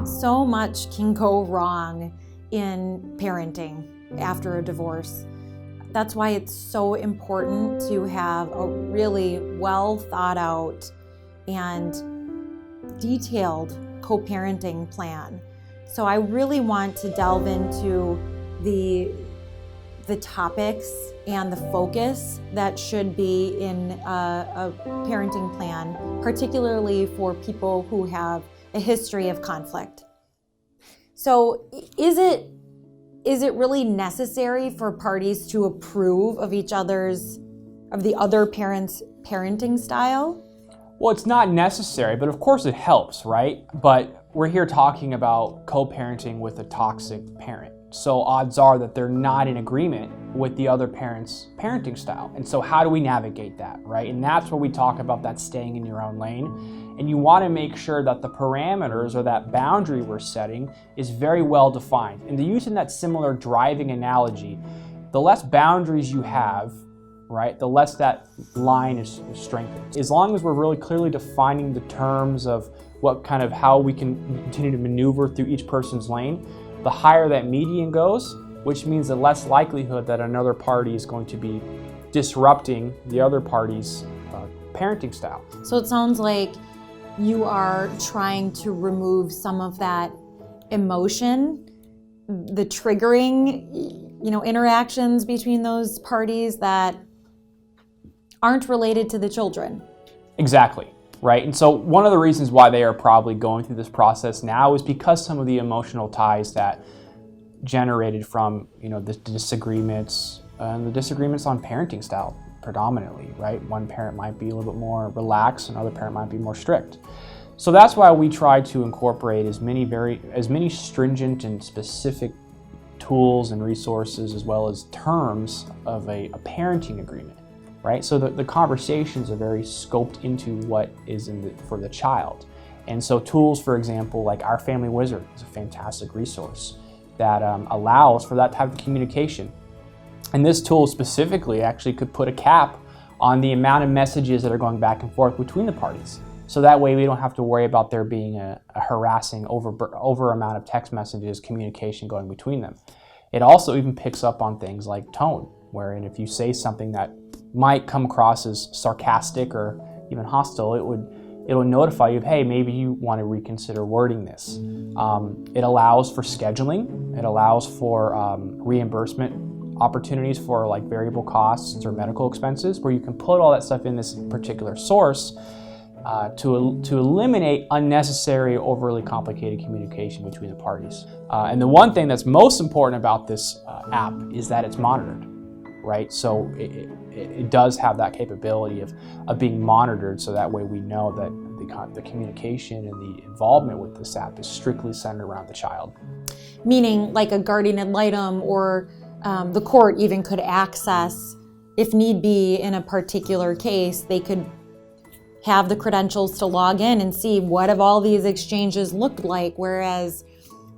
So much can go wrong in parenting after a divorce. That's why it's so important to have a really well thought out and detailed co-parenting plan. So I really want to delve into the topics and the focus that should be in a parenting plan, particularly for people who have a history of conflict. So is it really necessary for parties to approve of the other parent's parenting style? Well, it's not necessary, but of course it helps, right? But we're here talking about co-parenting with a toxic parent. So odds are that they're not in agreement with the other parent's parenting style. And so how do we navigate that, right? And that's where we talk about that staying in your own lane. And you want to make sure that the parameters or that boundary we're setting is very well defined. And using that similar driving analogy, the less boundaries you have, right, the less that line is strengthened. As long as we're really clearly defining the terms of how we can continue to maneuver through each person's lane, the higher that median goes, which means the less likelihood that another party is going to be disrupting the other party's parenting style. So it sounds like you are trying to remove some of that emotion, the triggering, interactions between those parties that aren't related to the children. Exactly, right? And so one of the reasons why they are probably going through this process now is because some of the emotional ties that generated from, the disagreements and the disagreements on parenting style predominantly, right? One parent might be a little bit more relaxed, another parent might be more strict. So that's why we try to incorporate as many stringent and specific tools and resources as well as terms of a parenting agreement, right? So the conversations are very scoped into what is for the child. And so tools, for example, like Our Family Wizard is a fantastic resource that allows for that type of communication. And this tool specifically actually could put a cap on the amount of messages that are going back and forth between the parties. So that way we don't have to worry about there being a harassing over amount of text messages, communication going between them. It also even picks up on things like tone, wherein if you say something that might come across as sarcastic or even hostile, it'll notify you of, hey, maybe you want to reconsider wording this. It allows for scheduling. It allows for reimbursement opportunities for like variable costs or medical expenses, where you can put all that stuff in this particular source to eliminate unnecessary, overly complicated communication between the parties. And the one thing that's most important about this app is that it's monitored, right? So it does have that capability of being monitored, so that way we know that the communication and the involvement with this app is strictly centered around the child. Meaning like a guardian ad litem or the court even could access, if need be, in a particular case, they could have the credentials to log in and see what have all these exchanges looked like, whereas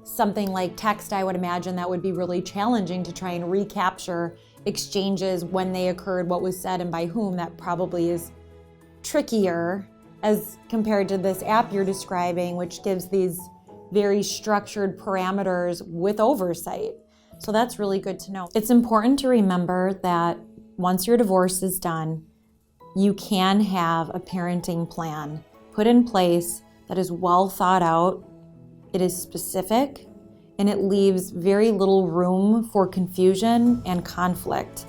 something like text, I would imagine that would be really challenging to try and recapture exchanges, when they occurred, what was said, and by whom. That probably is trickier as compared to this app you're describing, which gives these very structured parameters with oversight. So that's really good to know. It's important to remember that once your divorce is done, you can have a parenting plan put in place that is well thought out, it is specific, and it leaves very little room for confusion and conflict.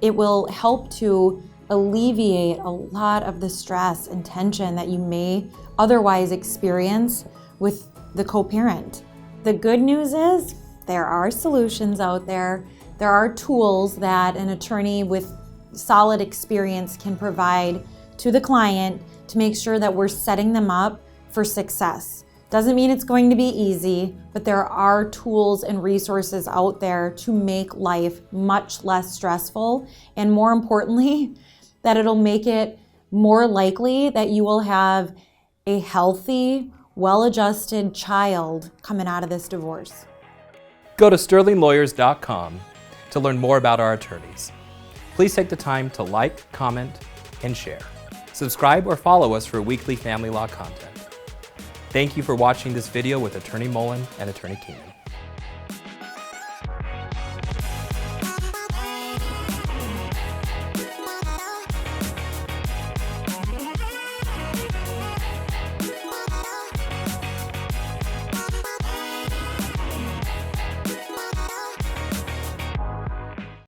It will help to alleviate a lot of the stress and tension that you may otherwise experience with the co-parent. The good news is there are solutions out there. There are tools that an attorney with solid experience can provide to the client to make sure that we're setting them up for success. Doesn't mean it's going to be easy, but there are tools and resources out there to make life much less stressful, and more importantly, that it'll make it more likely that you will have a healthy, well-adjusted child coming out of this divorce. Go to sterlinglawyers.com to learn more about our attorneys. Please take the time to like, comment, and share. Subscribe or follow us for weekly family law content. Thank you for watching this video with Attorney Mullen and Attorney Keenan.